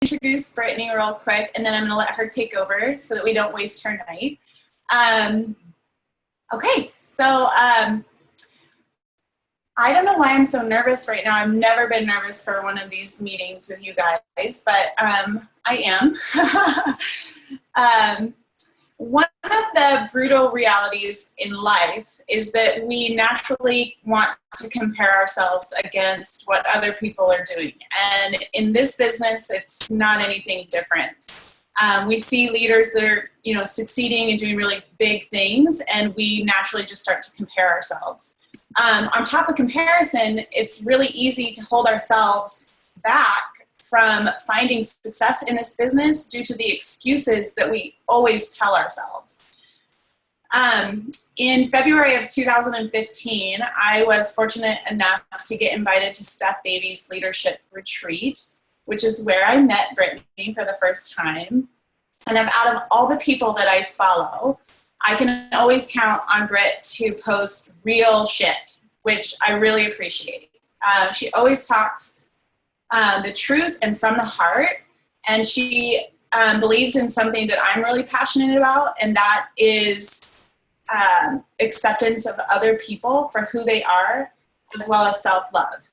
introduce Brittany real quick, and then I'm going to let her take over so that we don't waste her night. Okay, so I don't know why I'm so nervous right now. I've never been nervous for one of these meetings with you guys, but I am. One of the brutal realities in life is that we naturally want to compare ourselves against what other people are doing. And in this business, it's not anything different. We see leaders that are, succeeding and doing really big things, and we naturally just start to compare ourselves. On top of comparison, it's really easy to hold ourselves back from finding success in this business due to the excuses that we always tell ourselves. In February of 2015, I was fortunate enough to get invited to Steph Davies' leadership retreat, which is where I met Brittany for the first time. And out of all the people that I follow, I can always count on Britt to post real shit, which I really appreciate. She always talks the truth and from the heart, and she believes in something that I'm really passionate about, and that is acceptance of other people for who they are, as well as self-love.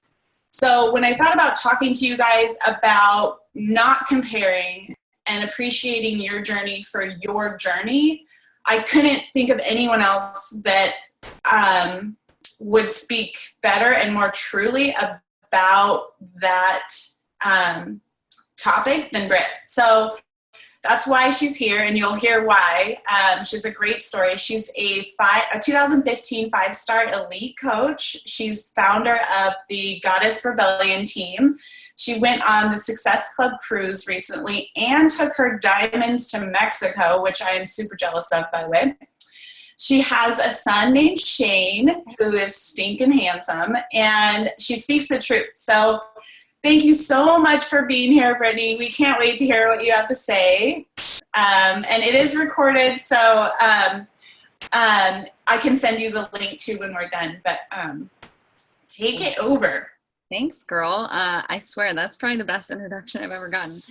So when I thought about talking to you guys about not comparing and appreciating your journey for your journey, I couldn't think of anyone else that would speak better and more truly about that topic than Britt. So that's why she's here, and you'll hear why. She's a great story. She's a 2015 five-star elite coach. She's founder of the Goddess Rebellion team. She went on the Success Club cruise recently and took her diamonds to Mexico, which I am super jealous of, by the way. She has a son named Shane, who is stinking handsome, and she speaks the truth. So thank you so much for being here, Brittany. We can't wait to hear what you have to say. And it is recorded, so I can send you the link too when we're done. But take it over. Thanks, girl. I swear that's probably the best introduction I've ever gotten.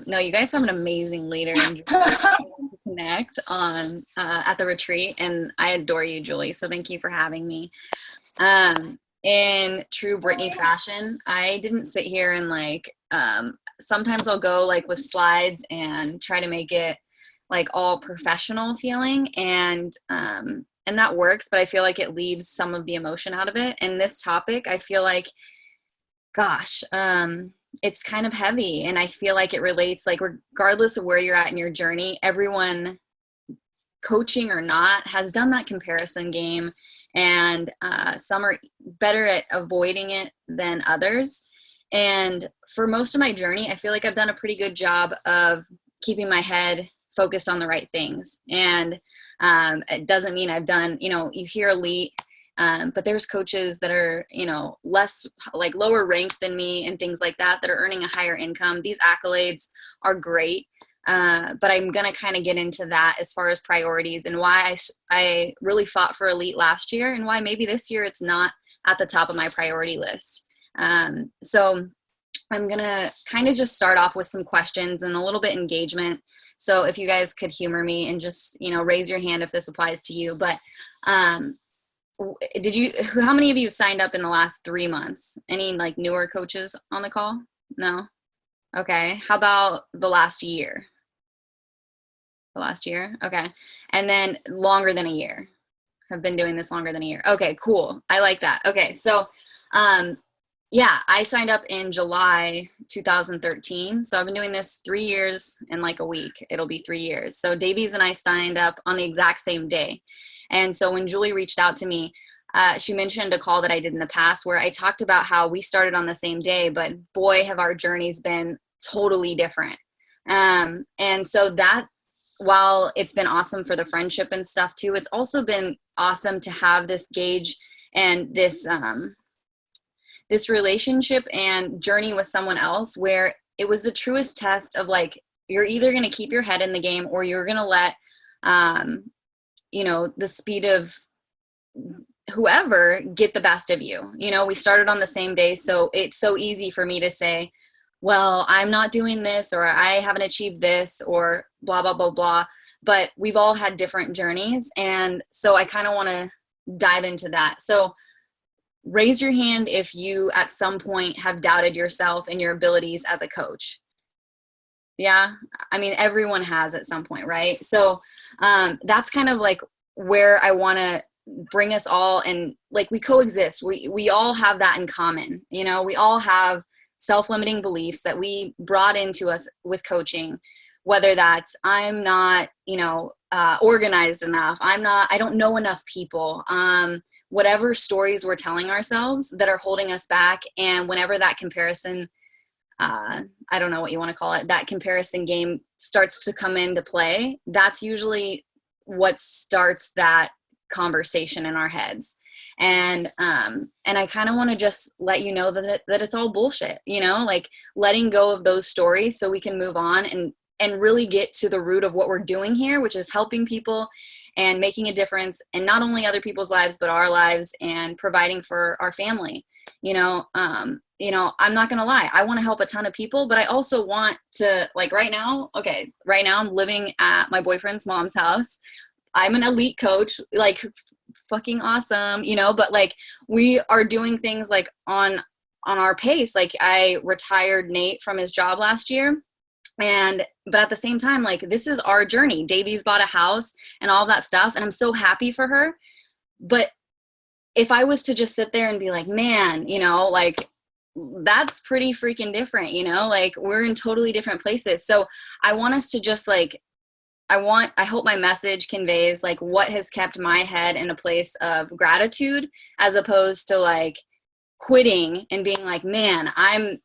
No, you guys have an amazing leader and connect on at the retreat, and I adore you, Julie. So thank you for having me. In true Brittany fashion, I didn't sit here and sometimes I'll go with slides and try to make it all professional feeling, and that works, but I feel like it leaves some of the emotion out of it. And this topic, I feel like, gosh, it's kind of heavy, and I feel like it relates, regardless of where you're at in your journey, everyone, coaching or not, has done that comparison game, and some are better at avoiding it than others. And for most of my journey, I feel like I've done a pretty good job of keeping my head focused on the right things. And it doesn't mean I've done, you hear elite, but there's coaches that are, less lower ranked than me and things like that are earning a higher income. These accolades are great. But I'm going to kind of get into that as far as priorities and why I really fought for elite last year, and why maybe this year it's not at the top of my priority list. So I'm going to kind of just start off with some questions and a little bit engagement. So if you guys could humor me and just, raise your hand if this applies to you. But how many of you have signed up in the last 3 months? Any newer coaches on the call? No? Okay. How about the last year? The last year? Okay. And then longer than a year. Have been doing this longer than a year. Okay, cool. I like that. Okay. So, yeah, I signed up in July 2013. So I've been doing this 3 years and a week. It'll be 3 years. So Davies and I signed up on the exact same day. And so when Julie reached out to me, she mentioned a call that I did in the past where I talked about how we started on the same day, but boy, have our journeys been totally different. And so that, while it's been awesome for the friendship and stuff too, it's also been awesome to have this gauge and this relationship and journey with someone else where it was the truest test of you're either going to keep your head in the game or you're going to let, the speed of whoever get the best of you. We started on the same day. So it's so easy for me to say, well, I'm not doing this, or I haven't achieved this, or blah, blah, blah, blah. But we've all had different journeys. And so I kind of want to dive into that. So raise your hand if you at some point have doubted yourself and your abilities as a coach. Yeah. I mean, everyone has at some point, right? So that's kind of like where I want to bring us all, and like we coexist. We all have that in common. You know, we all have self-limiting beliefs that we brought into us with coaching, whether that's I'm not, organized enough. I don't know enough people. Whatever stories we're telling ourselves that are holding us back. And whenever that comparison, I don't know what you want to call it, that comparison game starts to come into play, that's usually what starts that conversation in our heads. And I kind of want to just let you know that it's all bullshit, like letting go of those stories so we can move on and really get to the root of what we're doing here, which is helping people and making a difference in not only other people's lives, but our lives, and providing for our family. I'm not going to lie. I want to help a ton of people, but I also want to, like right now I'm living at my boyfriend's mom's house. I'm an elite coach, like fucking awesome, but like we are doing things like on our pace. Like I retired Nate from his job last year. But at the same time, like this is our journey. Davey's bought a house and all that stuff. And I'm so happy for her. But if I was to just sit there and be like, man, like that's pretty freaking different, like we're in totally different places. So I want us to just like, I hope my message conveys like what has kept my head in a place of gratitude, as opposed to like quitting and being like, man, I've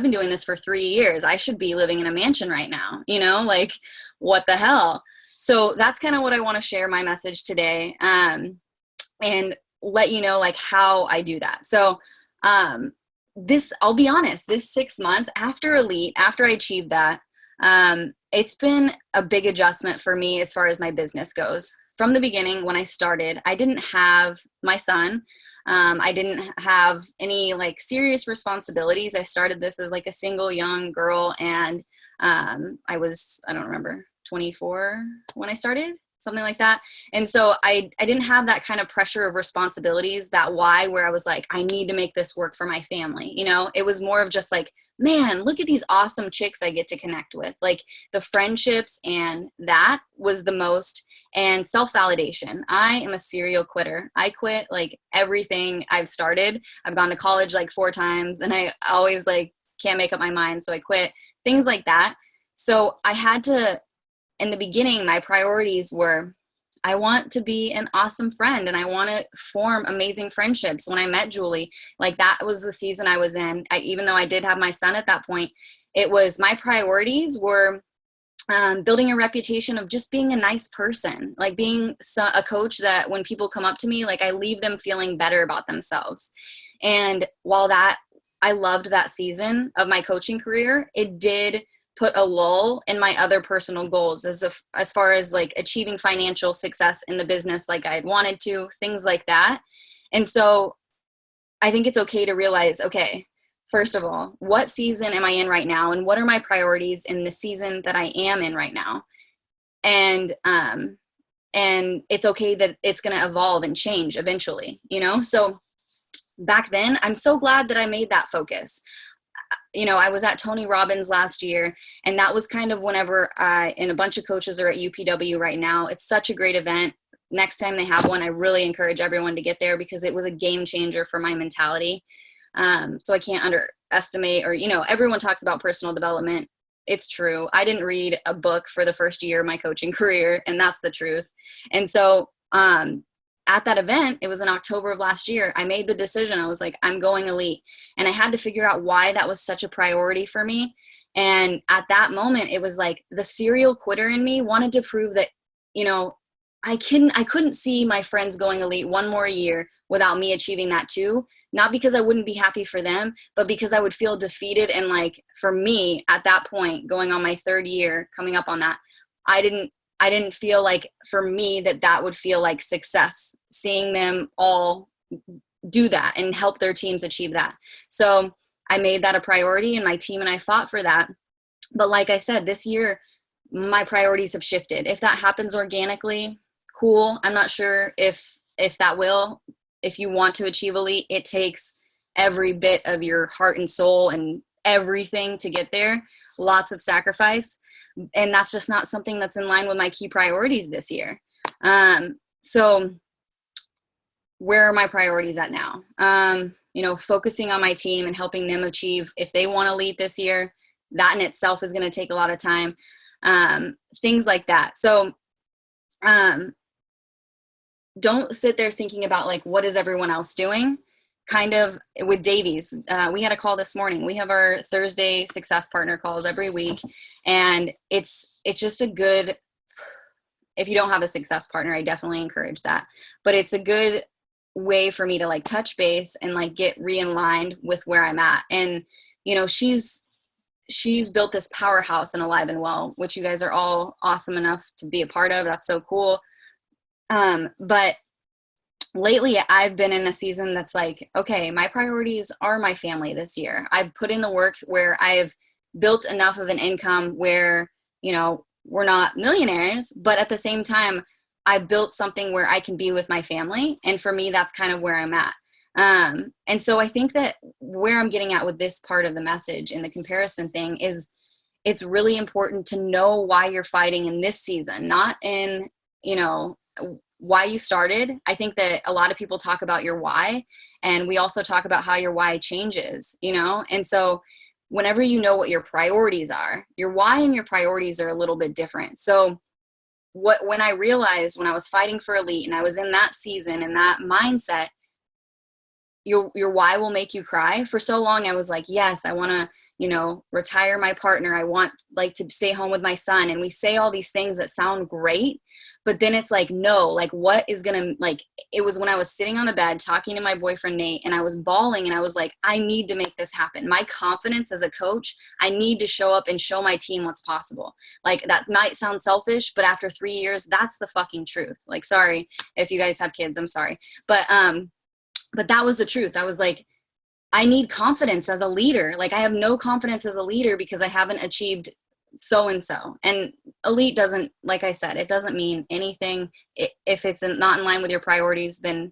been doing this for 3 years. I should be living in a mansion right now, like what the hell? So that's kind of what I want to share my message today. And let you know like how I do that. So, I'll be honest, this 6 months after Elite, after I achieved that, it's been a big adjustment for me as far as my business goes. From the beginning, when I started, I didn't have my son. I didn't have any like serious responsibilities. I started this as like a single young girl, and I don't remember, 24 when I started, something like that. And so I didn't have that kind of pressure of responsibilities, that why, where I was like, I need to make this work for my family. It was more of just like, man, look at these awesome chicks I get to connect with. Like the friendships, and that was the most. And self-validation. I am a serial quitter. I quit like everything I've started. I've gone to college like 4 times, and I always like can't make up my mind, so I quit. Things like that. So I had to, in the beginning, my priorities were, I want to be an awesome friend, and I want to form amazing friendships. When I met Julie, like that was the season I was in. Even though I did have my son at that point, it was my priorities were building a reputation of just being a nice person, like being a coach that when people come up to me, like I leave them feeling better about themselves. And while that, I loved that season of my coaching career, it did put a lull in my other personal goals as far as like achieving financial success in the business like I had wanted to, things like that. And so I think it's okay to realize, okay, first of all, what season am I in right now? And what are my priorities in the season that I am in right now? And it's okay that it's going to evolve and change eventually, So back then, I'm so glad that I made that focus. I was at Tony Robbins last year, and that was kind of whenever and a bunch of coaches are at UPW right now. It's such a great event. Next time they have one, I really encourage everyone to get there, because it was a game changer for my mentality. So I can't underestimate, or, everyone talks about personal development. It's true. I didn't read a book for the first year of my coaching career, and that's the truth. And so, at that event, it was in October of last year, I made the decision. I was like, I'm going elite. And I had to figure out why that was such a priority for me. And at that moment, it was like the serial quitter in me wanted to prove that, I couldn't see my friends going elite one more year without me achieving that too. Not because I wouldn't be happy for them, but because I would feel defeated. And like, for me at that point, going on my 3rd year, coming up on that, I didn't feel like, for me, that would feel like success, seeing them all do that and help their teams achieve that. So I made that a priority, and my team and I fought for that. But like I said, this year, my priorities have shifted. If that happens organically, cool. I'm not sure if that will. If you want to achieve elite, it takes every bit of your heart and soul and everything to get there. Lots of sacrifice. And that's just not something that's in line with my key priorities this year. So where are my priorities at now? Focusing on my team and helping them achieve, if they want to lead this year, that in itself is going to take a lot of time. Things like that. So don't sit there thinking about like, what is everyone else doing? Kind of with Davies, we had a call this morning. We have our Thursday success partner calls every week. And it's just a good, if you don't have a success partner, I definitely encourage that. But it's a good way for me to like touch base and like get realigned with where I'm at. And, she's built this powerhouse in Alive and Well, which you guys are all awesome enough to be a part of. That's so cool. But lately I've been in a season that's like, okay, my priorities are my family this year. I've put in the work where I've built enough of an income where, we're not millionaires, but at the same time, I built something where I can be with my family. And for me, that's kind of where I'm at. And so I think that where I'm getting at with this part of the message and the comparison thing is it's really important to know why you're fighting in this season, not in, why you started. I think that a lot of people talk about your why, and we also talk about how your why changes, and so whenever you know what your priorities are, your why and your priorities are a little bit different. So when I realized when I was fighting for elite and I was in that season and that mindset, your why will make you cry. For so long I was like, yes, I want to, retire my partner. I want like to stay home with my son. And we say all these things that sound great, but then it's like, no, like what is going to, like, it was when I was sitting on the bed talking to my boyfriend, Nate, and I was bawling and I was like, I need to make this happen. My confidence as a coach, I need to show up and show my team what's possible. Like that might sound selfish, but after 3 years, that's the fucking truth. Like, sorry if you guys have kids, I'm sorry. But that was the truth. I was like, I need confidence as a leader. Like I have no confidence as a leader because I haven't achieved so-and-so. And elite doesn't, like I said, it doesn't mean anything. If it's not in line with your priorities, then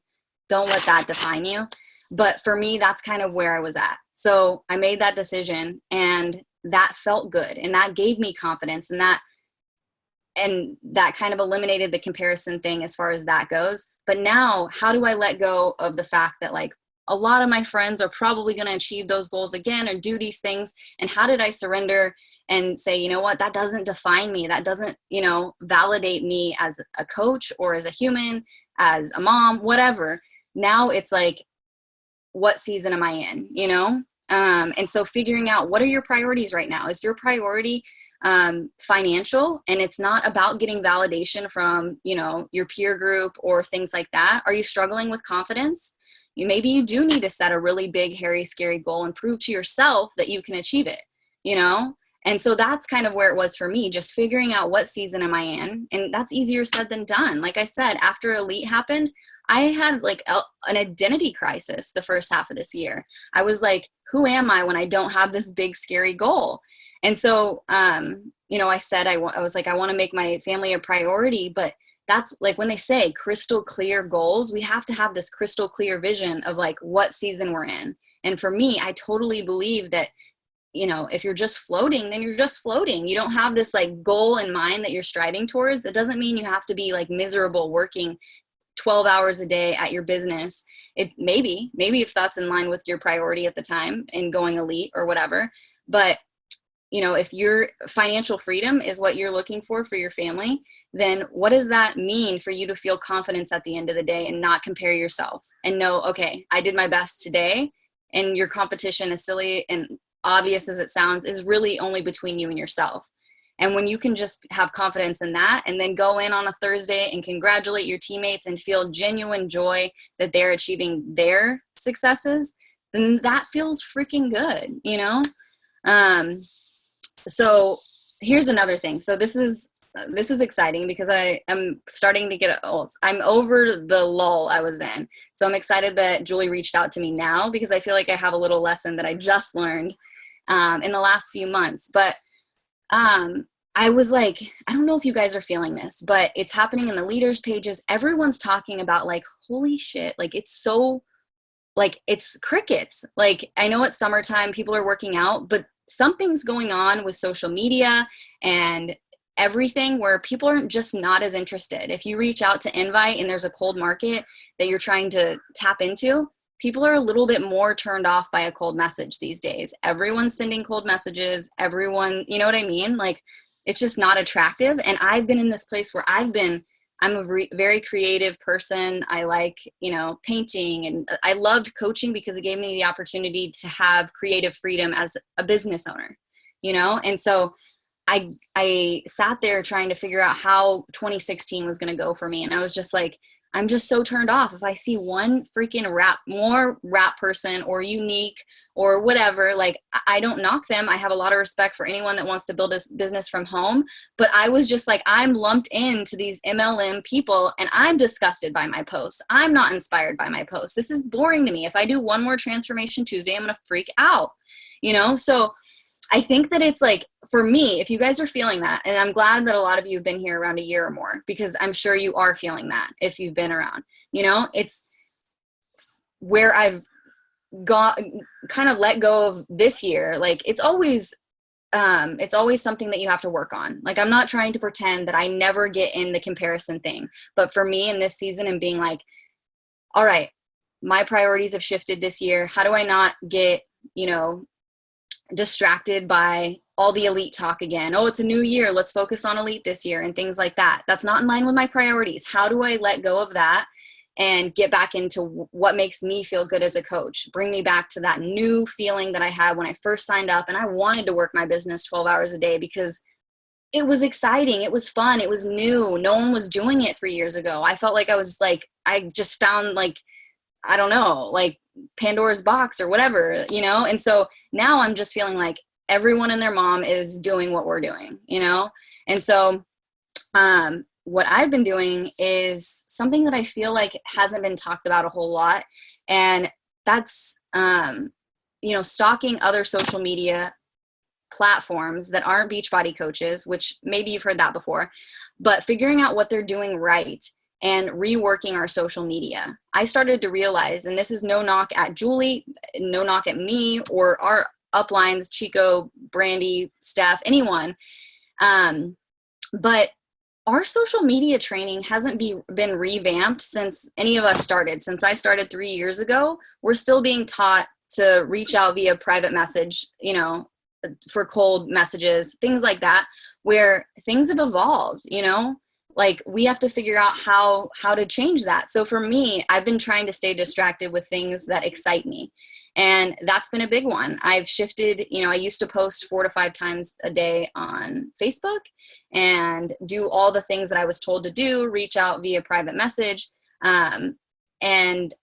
don't let that define you. But for me, that's kind of where I was at. So I made that decision and that felt good. And that gave me confidence, and that kind of eliminated the comparison thing as far as that goes. But now, how do I let go of the fact that like a lot of my friends are probably going to achieve those goals again or do these things? And how did I surrender and say, you know what, that doesn't define me. That doesn't, validate me as a coach or as a human, as a mom, whatever. Now it's like, what season am I in, And so figuring out, what are your priorities right now? Is your priority financial, and it's not about getting validation from, your peer group or things like that? Are you struggling with confidence? Maybe you do need to set a really big, hairy, scary goal and prove to yourself that you can achieve it, And so that's kind of where it was for me, just figuring out what season am I in. And that's easier said than done. Like I said, after elite happened, I had like an identity crisis the first half of this year. I was like, who am I when I don't have this big, scary goal? And so, I said, I was like, I want to make my family a priority, but that's like when they say crystal clear goals, we have to have this crystal clear vision of like what season we're in. And for me, I totally believe that, if you're just floating, then you're just floating. You don't have this like goal in mind that you're striding towards. It doesn't mean you have to be like miserable working 12 hours a day at your business. It maybe if that's in line with your priority at the time and going elite or whatever. But if your financial freedom is what you're looking for your family, then what does that mean for you to feel confidence at the end of the day and not compare yourself and know, okay, I did my best today, and your competition, as silly and obvious as it sounds, is really only between you and yourself. And when you can just have confidence in that and then go in on a Thursday and congratulate your teammates and feel genuine joy that they're achieving their successes, then that feels freaking good, So here's another thing. So this is this is exciting because I am starting to get old. I'm over the lull I was in. So I'm excited that Julie reached out to me now because I feel like I have a little lesson that I just learned in the last few months. But I was like, I don't know if you guys are feeling this, but it's happening in the leaders pages. Everyone's talking about like, holy shit, like it's so, like it's crickets. Like I know it's summertime, people are working out, but something's going on with social media and everything where people are just not as interested. If you reach out to invite and there's a cold market that you're trying to tap into, people are a little bit more turned off by a cold message these days. Everyone's sending cold messages. Everyone, you know what I mean? Like it's just not attractive. And I've been in this place where I'm a very creative person. I like, you know, painting, and I loved coaching because it gave me the opportunity to have creative freedom as a business owner, you know? And so I sat there trying to figure out how 2016 was going to go for me. And I was just like, I'm just so turned off. If I see one freaking rap person or unique or whatever, like I don't knock them. I have a lot of respect for anyone that wants to build a business from home. But I was just like, I'm lumped into these MLM people and I'm disgusted by my posts. I'm not inspired by my posts. This is boring to me. If I do one more Transformation Tuesday, I'm going to freak out, you know? So I think that it's like, for me, if you guys are feeling that, and I'm glad that a lot of you have been here around a year or more, because I'm sure you are feeling that if you've been around, you know, it's where I've got kind of let go of this year. Like it's always something that you have to work on. Like, I'm not trying to pretend that I never get in the comparison thing, but for me in this season and being like, all right, my priorities have shifted this year. How do I not get, you know, distracted by all the elite talk again? Oh, it's a new year, let's focus on elite this year and things like that. That's not in line with my priorities. How do I let go of that and get back into what makes me feel good as a coach? Bring me back to that new feeling that I had when I first signed up and I wanted to work my business 12 hours a day because it was exciting, it was fun, it was new. No one was doing it 3 years ago. I felt like I just found like, I don't know, like Pandora's box or whatever, you know? And so now I'm just feeling like everyone and their mom is doing what we're doing, you know? And so what I've been doing is something that I feel like hasn't been talked about a whole lot. And that's, you know, stalking other social media platforms that aren't Beachbody coaches, which maybe you've heard that before, but figuring out what they're doing right and reworking our social media. I started to realize, and this is no knock at Julie, no knock at me or our uplines, Chico, Brandy, Steph, anyone. But our social media training hasn't been revamped since any of us started. Since I started 3 years ago, we're still being taught to reach out via private message, you know, for cold messages, things like that, where things have evolved, you know? Like we have to figure out how to change that. So for me, I've been trying to stay distracted with things that excite me. And that's been a big one. I've shifted, you know, I used to post 4 to 5 times a day on Facebook and do all the things that I was told to do, reach out via private message. And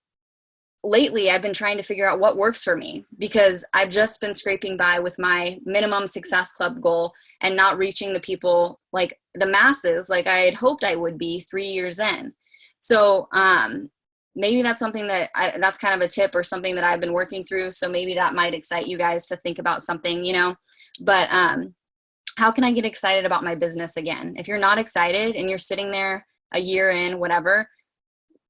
lately I've been trying to figure out what works for me because I've just been scraping by with my minimum success club goal and not reaching the people, like the masses, like I had hoped I would be 3 years in. So maybe that's something that's kind of a tip or something that I've been working through. So maybe that might excite you guys to think about something, you know, but how can I get excited about my business again? If you're not excited and you're sitting there a year in, whatever,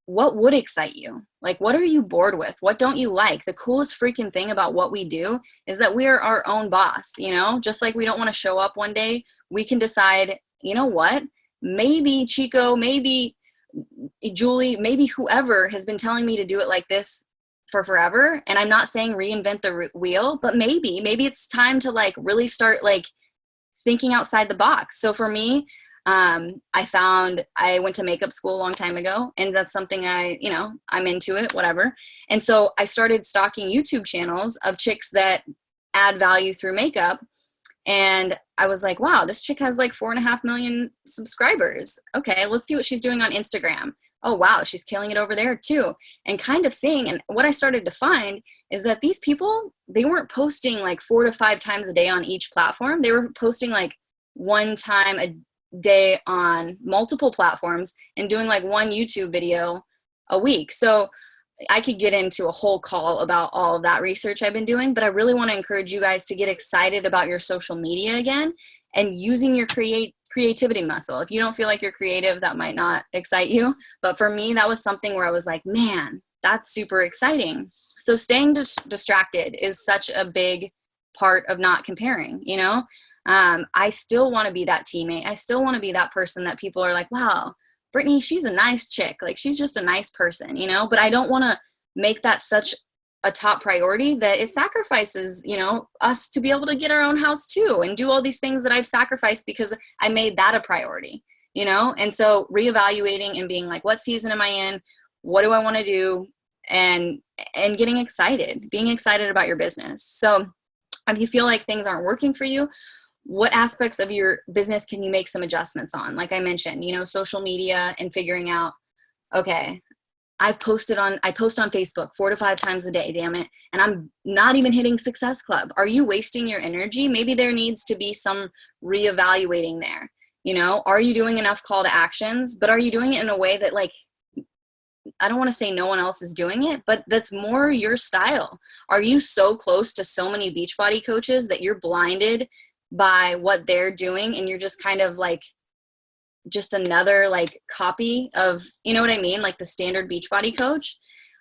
what would excite you? Like, what are you bored with? What don't you like? The coolest freaking thing about what we do is that we are our own boss, you know, just like we don't want to show up one day, we can decide, you know what, maybe Chico, maybe Julie, maybe whoever has been telling me to do it like this for forever. And I'm not saying reinvent the wheel, but maybe it's time to like really start like thinking outside the box. So for me, I went to makeup school a long time ago, and that's something I'm into it, whatever. And so I started stalking YouTube channels of chicks that add value through makeup. And I was like, wow, this chick has like 4.5 million subscribers. Okay, let's see what she's doing on Instagram. Oh, wow, she's killing it over there too. And kind of seeing, and what I started to find is that these people, they weren't posting like 4 to 5 times a day on each platform. They were posting like one time day on multiple platforms and doing like one YouTube video a week. So I could get into a whole call about all of that research I've been doing, but I really want to encourage you guys to get excited about your social media again and using your creativity muscle. If you don't feel like you're creative, that might not excite you. But for me, that was something where I was like, man, that's super exciting. So staying distracted is such a big part of not comparing, you know? I still want to be that teammate. I still want to be that person that people are like, wow, Brittany, she's a nice chick. Like, she's just a nice person, you know? But I don't want to make that such a top priority that it sacrifices, you know, us to be able to get our own house too and do all these things that I've sacrificed because I made that a priority, you know? And so reevaluating and being like, what season am I in? What do I want to do? And getting excited, being excited about your business. So if you feel like things aren't working for you, what aspects of your business can you make some adjustments on? Like I mentioned, you know, social media and figuring out, okay, I post on Facebook 4 to 5 times a day, damn it. And I'm not even hitting Success Club. Are you wasting your energy? Maybe there needs to be some reevaluating there. You know, are you doing enough call to actions, but are you doing it in a way that, like, I don't want to say no one else is doing it, but that's more your style. Are you so close to so many Beachbody coaches that you're blinded by what they're doing and you're just kind of like just another like copy of, you know what I mean, like the standard Beachbody coach?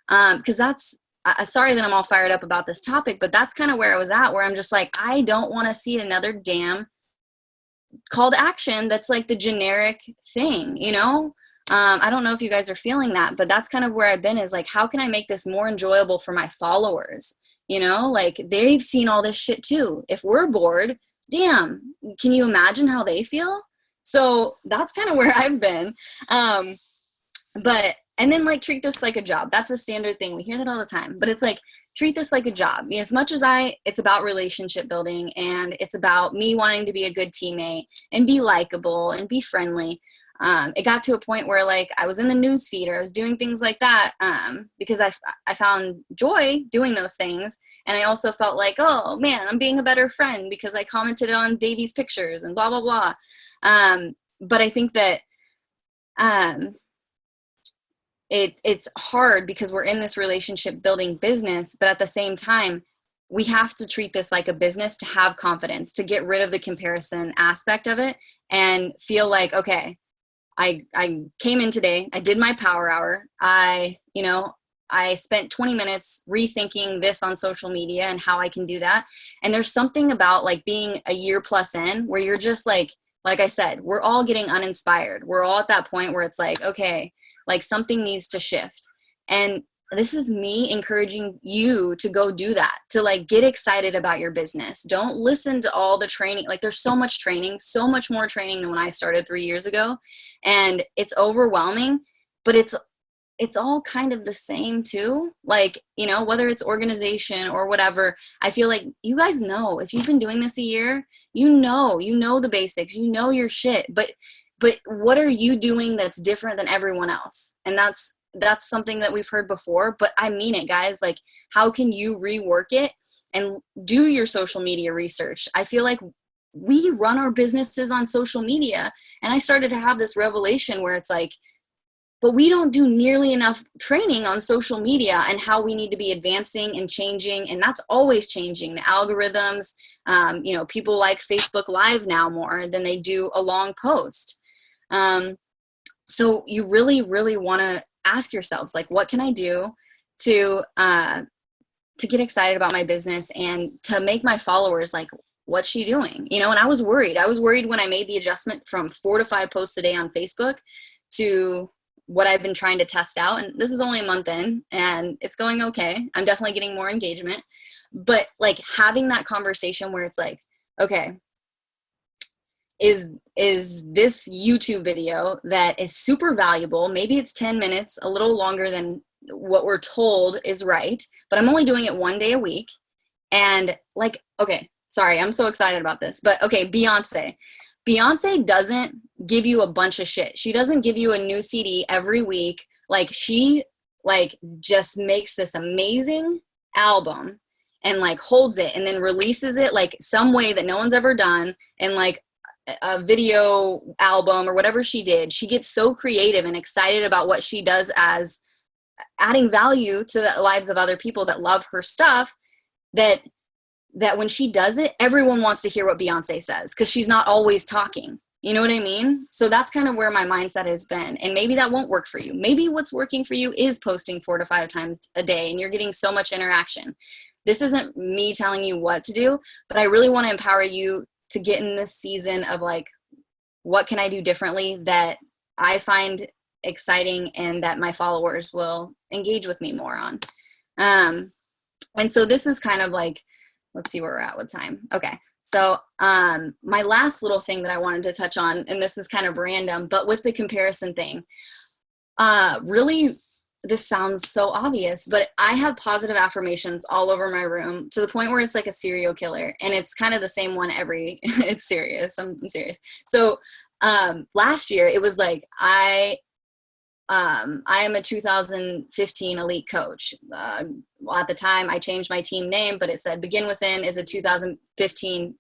Because that's sorry that I'm all fired up about this topic, but that's kind of where I was at, where I'm just like, I don't want to see another damn call to action that's like the generic thing, you know? I don't know if you guys are feeling that, but that's kind of where I've been, is like, how can I make this more enjoyable for my followers? You know, like, they've seen all this shit too. If we're bored, damn, can you imagine how they feel? So that's kind of where I've been. And then like, treat this like a job. That's a standard thing. We hear that all the time, but it's like, treat this like a job. As much as it's about relationship building and it's about me wanting to be a good teammate and be likable and be friendly. It got to a point where like I was in the news feed or I was doing things like that because I found joy doing those things. And I also felt like, oh man, I'm being a better friend because I commented on Davey's pictures and blah, blah, blah. But I think that it's hard because we're in this relationship building business, but at the same time, we have to treat this like a business to have confidence, to get rid of the comparison aspect of it and feel like, okay, I came in today, I did my power hour. I spent 20 minutes rethinking this on social media and how I can do that. And there's something about like being a year plus in where you're just like I said, we're all getting uninspired. We're all at that point where it's like, okay, like something needs to shift. And this is me encouraging you to go do that, to like get excited about your business. Don't listen to all the training. Like, there's so much training, so much more training than when I started 3 years ago. And it's overwhelming, but it's all kind of the same too. Like, you know, whether it's organization or whatever, I feel like you guys know, if you've been doing this a year, you know the basics, you know your shit, but what are you doing that's different than everyone else? And that's something that we've heard before, but I mean it, guys. Like, how can you rework it and do your social media research? I feel like we run our businesses on social media, and I started to have this revelation where it's like, but we don't do nearly enough training on social media and how we need to be advancing and changing. And that's always changing. The algorithms, people like Facebook Live now more than they do a long post. So you really, really want to ask yourselves, like, what can I do to get excited about my business and to make my followers like, what's she doing? You know, and I was worried. When I made the adjustment from 4 to 5 posts a day on Facebook to what I've been trying to test out. And this is only a month in and it's going okay. I'm definitely getting more engagement, but like having that conversation where it's like, okay, is this YouTube video that is super valuable? Maybe it's 10 minutes, a little longer than what we're told is right, but I'm only doing it 1 day a week. And like, okay, sorry, I'm so excited about this, but okay, Beyonce doesn't give you a bunch of shit. She doesn't give you a new CD every week. Like, she like just makes this amazing album and like holds it and then releases it like some way that no one's ever done. And like, a video album or whatever she did, she gets so creative and excited about what she does as adding value to the lives of other people that love her stuff, that when she does it, everyone wants to hear what Beyonce says because she's not always talking. You know what I mean? So that's kind of where my mindset has been. And maybe that won't work for you. Maybe what's working for you is posting 4 to 5 times a day and you're getting so much interaction. This isn't me telling you what to do, but I really want to empower you to get in this season of like, what can I do differently that I find exciting and that my followers will engage with me more on. And so this is kind of like, let's see where we're at with time. Okay. So my last little thing that I wanted to touch on, and this is kind of random, but with the comparison thing, really, this sounds so obvious, but I have positive affirmations all over my room to the point where it's like a serial killer, and it's kind of the same one it's serious. I'm serious. So last year it was like, I am a 2015 elite coach. At the time I changed my team name, but it said Begin Within is a 2015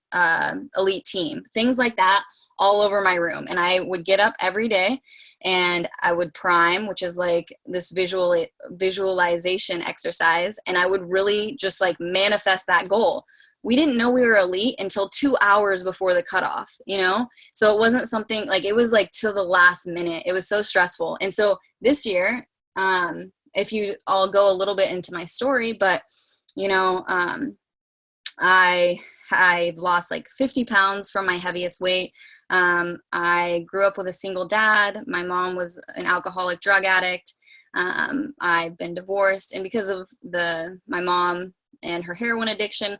elite team. Things like that all over my room. And I would get up every day and I would prime, which is like this visualization exercise. And I would really just like manifest that goal. We didn't know we were elite until 2 hours before the cutoff, you know? So it wasn't something like, it was like to the last minute. It was so stressful. And so this year, I'll go a little bit into my story, but you know, I've lost like 50 pounds from my heaviest weight. I grew up with a single dad. My mom was an alcoholic drug addict. I've been divorced. And because of my mom and her heroin addiction,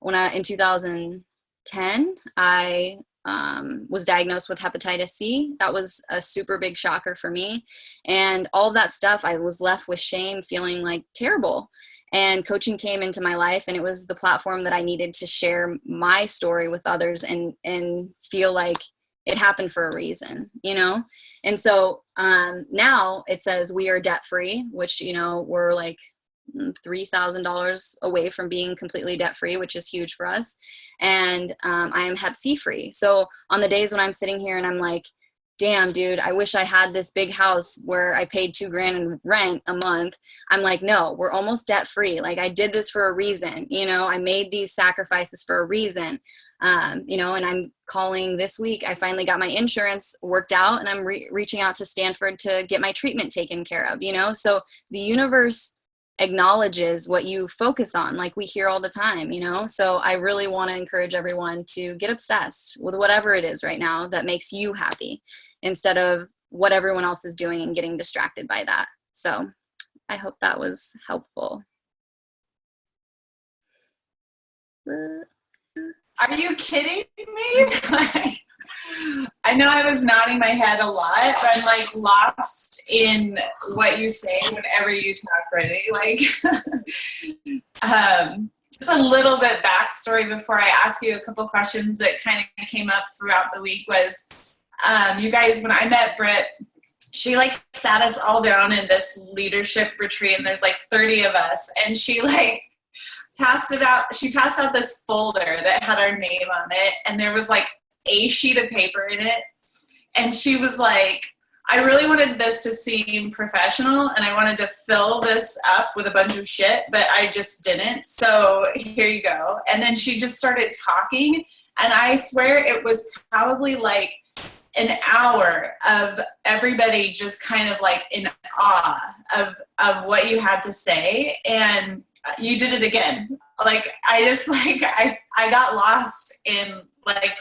in 2010, I was diagnosed with hepatitis C. That was a super big shocker for me. And all of that stuff, I was left with shame, feeling like terrible. And coaching came into my life, and it was the platform that I needed to share my story with others and feel like it happened for a reason, you know? And so now it says we are debt free, which, you know, we're like $3,000 away from being completely debt free, which is huge for us. And I am Hep C free. So on the days when I'm sitting here and I'm like, damn, dude, I wish I had this big house where I paid $2,000 in rent a month. I'm like, no, we're almost debt free. Like I did this for a reason. You know, I made these sacrifices for a reason. You know, and I'm calling this week. I finally got my insurance worked out, and I'm reaching out to Stanford to get my treatment taken care of, you know? So the universe acknowledges what you focus on, like we hear all the time, you know? So I really want to encourage everyone to get obsessed with whatever it is right now that makes you happy instead of what everyone else is doing and getting distracted by that. So I hope that was helpful. Are you kidding me? Like, I know I was nodding my head a lot, but I'm like lost in what you say whenever you talk, Brittany. Like, just a little bit backstory before I ask you a couple questions that kind of came up throughout the week was, you guys, when I met Britt, she like sat us all down in this leadership retreat, and there's like 30 of us, and she like passed out this folder that had our name on it, and there was like a sheet of paper in it, and she was like, I really wanted this to seem professional, and I wanted to fill this up with a bunch of shit, but I just didn't, so here you go. And then she just started talking, and I swear it was probably like an hour of everybody just kind of like in awe of what you had to say, and you did it again. Like, I just like, I got lost in like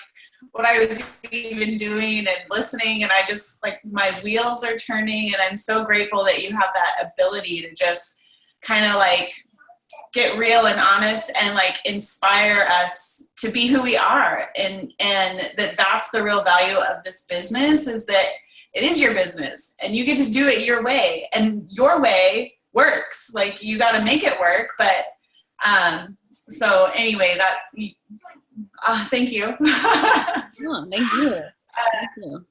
what I was even doing and listening, and I just like, my wheels are turning, and I'm so grateful that you have that ability to just kind of like get real and honest and like inspire us to be who we are. And that's the real value of this business, is that it is your business and you get to do it your way, and your way works. Like, you got to make it work. But so anyway, thank you. Oh, thank you. Thank you.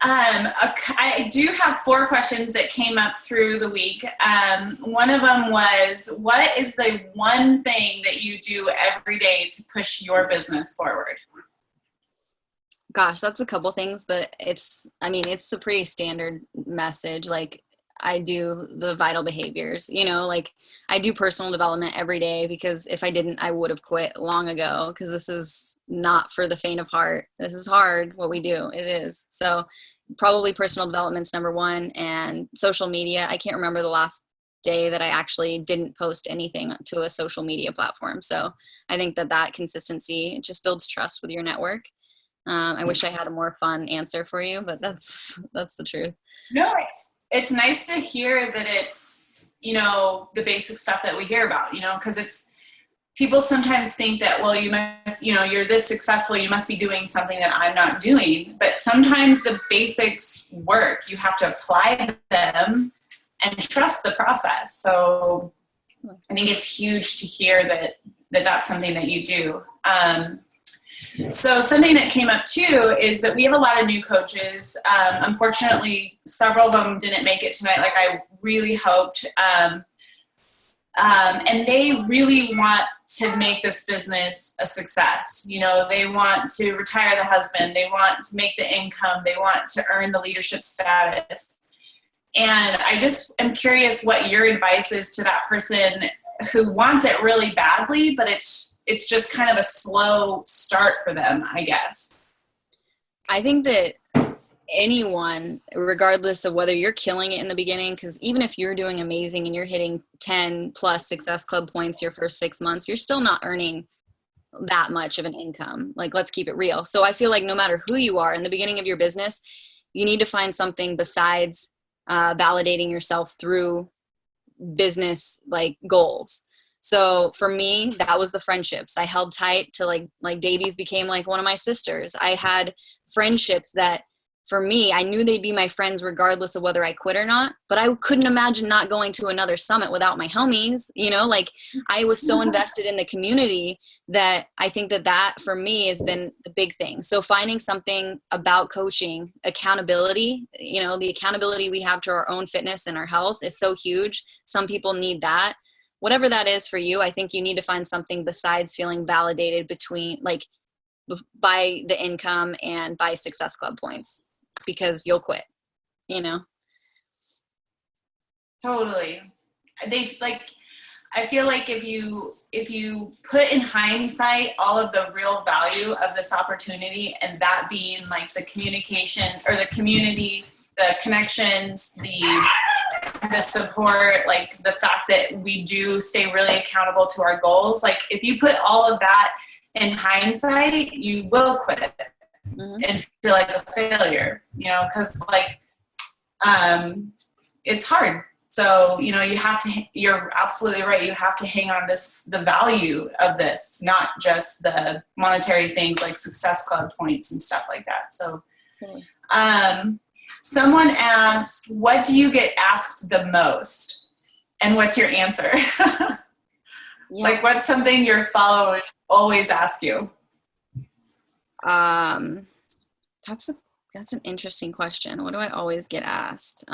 I do have 4 questions that came up through the week. One of them was, what is the one thing that you do every day to push your business forward? Gosh, that's a couple things, but I mean, it's a pretty standard message. Like, I do the vital behaviors, like I do personal development every day, because if I didn't, I would have quit long ago, because this is not for the faint of heart. This is hard, what we do. It is. So probably personal development's number one, and social media. I can't remember the last day that I actually didn't post anything to a social media platform. So I think that consistency, it just builds trust with your network. I wish I had a more fun answer for you, but that's the truth. No, it's nice to hear that it's, the basic stuff that we hear about, because people sometimes think that, well, you must, you're this successful, you must be doing something that I'm not doing. But sometimes the basics work. You have to apply them and trust the process. So I think it's huge to hear that that's something that you do. So something that came up too is that we have a lot of new coaches. Unfortunately, several of them didn't make it tonight like I really hoped. And they really want to make this business a success. They want to retire the husband. They want to make the income. They want to earn the leadership status. And I just am curious what your advice is to that person who wants it really badly, but it's just kind of a slow start for them, I guess. I think that anyone, regardless of whether you're killing it in the beginning, because even if you're doing amazing and you're hitting 10 plus Success Club points your first 6 months, you're still not earning that much of an income. Like, let's keep it real. So I feel like no matter who you are in the beginning of your business, you need to find something besides validating yourself through business like goals. So for me, that was the friendships. I held tight to like Davies became like one of my sisters. I had friendships that, for me, I knew they'd be my friends regardless of whether I quit or not, but I couldn't imagine not going to another summit without my homies. Like I was so invested in the community that I think that for me has been a big thing. So finding something about coaching, accountability, the accountability we have to our own fitness and our health is so huge. Some people need that. Whatever that is for you, I think you need to find something besides feeling validated by the income and by Success Club points, because you'll quit, Totally. I feel like if you put in hindsight all of the real value of this opportunity, and that being like the communication or the community, the connections, the support, like the fact that we do stay really accountable to our goals. Like if you put all of that in hindsight, you will quit and feel like a failure, because it's hard. So, you're absolutely right. You have to hang on to the value of this, not just the monetary things like Success Club points and stuff like that. So, someone asked, what do you get asked the most? And what's your answer? Yeah. Like, what's something your followers always ask you? That's an interesting question. What do I always get asked?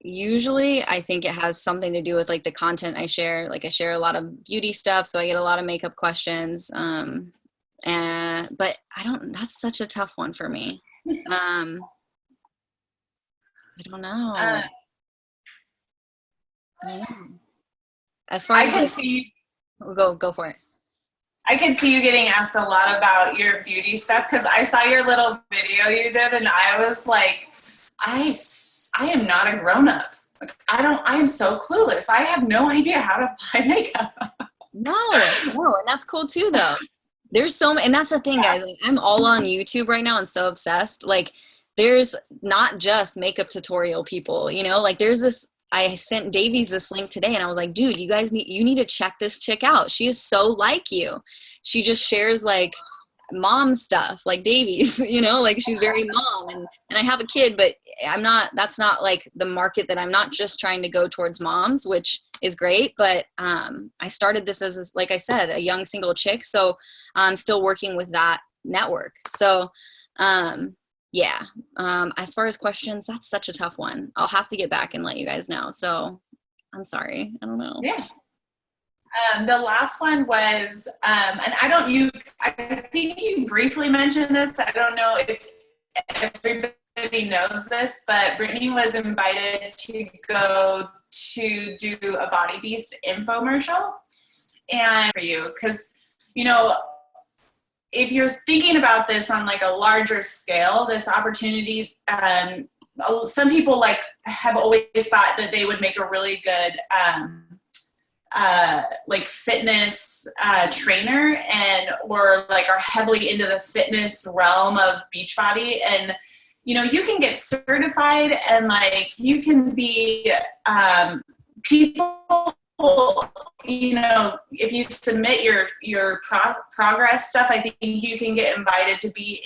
Usually I think it has something to do with like the content I share. Like I share a lot of beauty stuff, so I get a lot of makeup questions. But that's such a tough one for me. I don't know. I don't know. As far as go for it. I can see you getting asked a lot about your beauty stuff, because I saw your little video you did, and I was like, I am not a grown-up. Like, I am so clueless. I have no idea how to apply makeup. No, and that's cool too, though. There's so many, and that's the thing, guys. Like, I'm all on YouTube right now and so obsessed. Like, there's not just makeup tutorial people, like there's this. I sent Davies this link today, and I was like, dude, you need to check this chick out. She is so like you. She just shares like mom stuff like Davies, like she's very mom, and I have a kid, but that's not like the market that I'm not just trying to go towards moms, which is great. But I started this as, like I said, a young single chick. So I'm still working with that network. So as far as questions, that's such a tough one. I'll have to get back and let you guys know. So I'm sorry. I don't know. Yeah. The last one was, and I think you briefly mentioned this. I don't know if everybody knows this, but Brittany was invited to go to do a Body Beast infomercial. And for you, because, you know, if you're thinking about this on like a larger scale, this opportunity, some people like have always thought that they would make a really good like fitness trainer, and or like are heavily into the fitness realm of Beachbody. And you know, you can get certified and like you can be people, you know, if you submit your progress stuff, I think you can get invited to be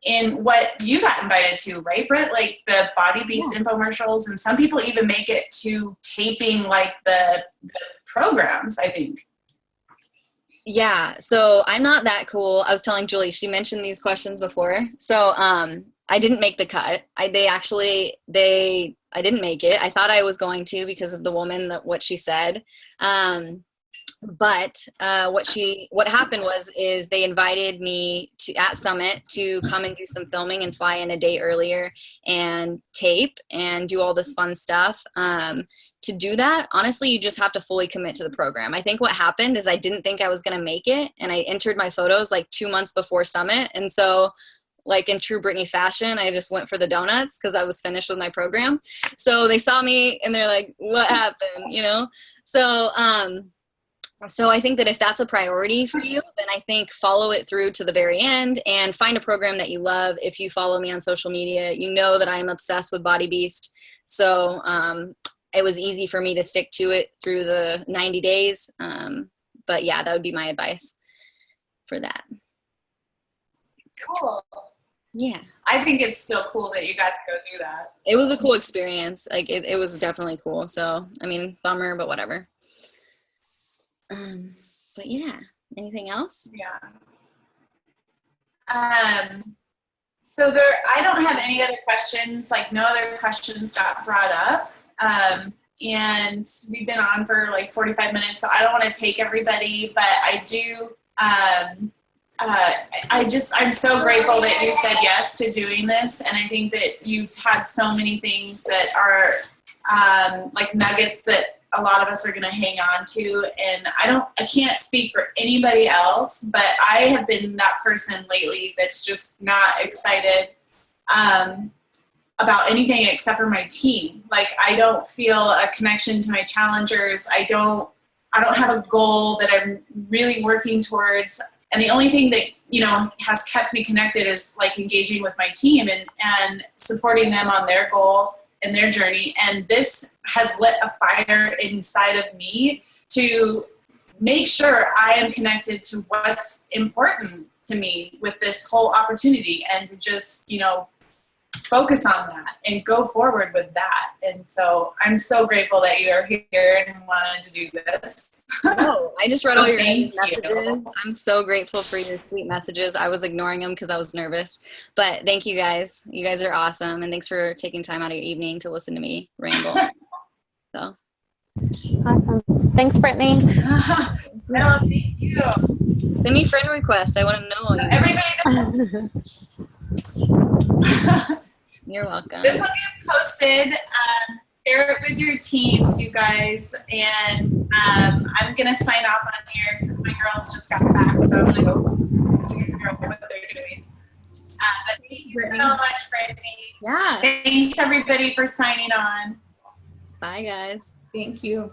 in what you got invited to, right, Britt? Like the Body Beast infomercials, and some people even make it to taping like the programs, I think. Yeah, so I'm not that cool. I was telling Julie, she mentioned these questions before. So I didn't make the cut. I didn't make it. I thought I was going to because of the woman, what she said. But what happened is they invited me at Summit to come and do some filming and fly in a day earlier and tape and do all this fun stuff. To do that, honestly, you just have to fully commit to the program. I think what happened is I didn't think I was going to make it, and I entered my photos like 2 months before Summit. And so like in true Brittany fashion, I just went for the donuts because I was finished with my program. So they saw me and they're like, what happened? You know? So I think that if that's a priority for you, then I think follow it through to the very end and find a program that you love. If you follow me on social media, you know that I'm obsessed with Body Beast. So it was easy for me to stick to it through the 90 days. But yeah, that would be my advice for that. Cool. Yeah. I think it's still cool that you got to go do that. It was a cool experience. Like it was definitely cool. So, I mean, bummer, but whatever. But yeah, anything else? Yeah. So I don't have any other questions. Like no other questions got brought up. And we've been on for like 45 minutes, so I don't want to take everybody, but I do, I'm so grateful that you said yes to doing this. And I think that you've had so many things that are like nuggets that a lot of us are going to hang on to. And I can't speak for anybody else, but I have been that person lately that's just not excited about anything except for my team. Like I don't feel a connection to my challengers. I don't have a goal that I'm really working towards. And the only thing that, you know, has kept me connected is like engaging with my team and supporting them on their goal and their journey. And this has lit a fire inside of me to make sure I am connected to what's important to me with this whole opportunity, and to just, you know, focus on that and go forward with that. And so I'm so grateful that you are here and wanted to do this. No, I just read all your Thank messages. you. I'm so grateful for your sweet messages. I was ignoring them because I was nervous. But thank you guys. You guys are awesome. And thanks for taking time out of your evening to listen to me ramble. So Awesome. Thanks, Brittany. No, thank you. send me friend requests. I want to know. Everybody, You're welcome. this will get posted. Share it with your teams, you guys. And I'm going to sign off on here because my girls just got back. So I'm going to go figure out what they're doing. But thank you so much, Brittany. Yeah. Thanks, everybody, for signing on. Bye, guys. Thank you.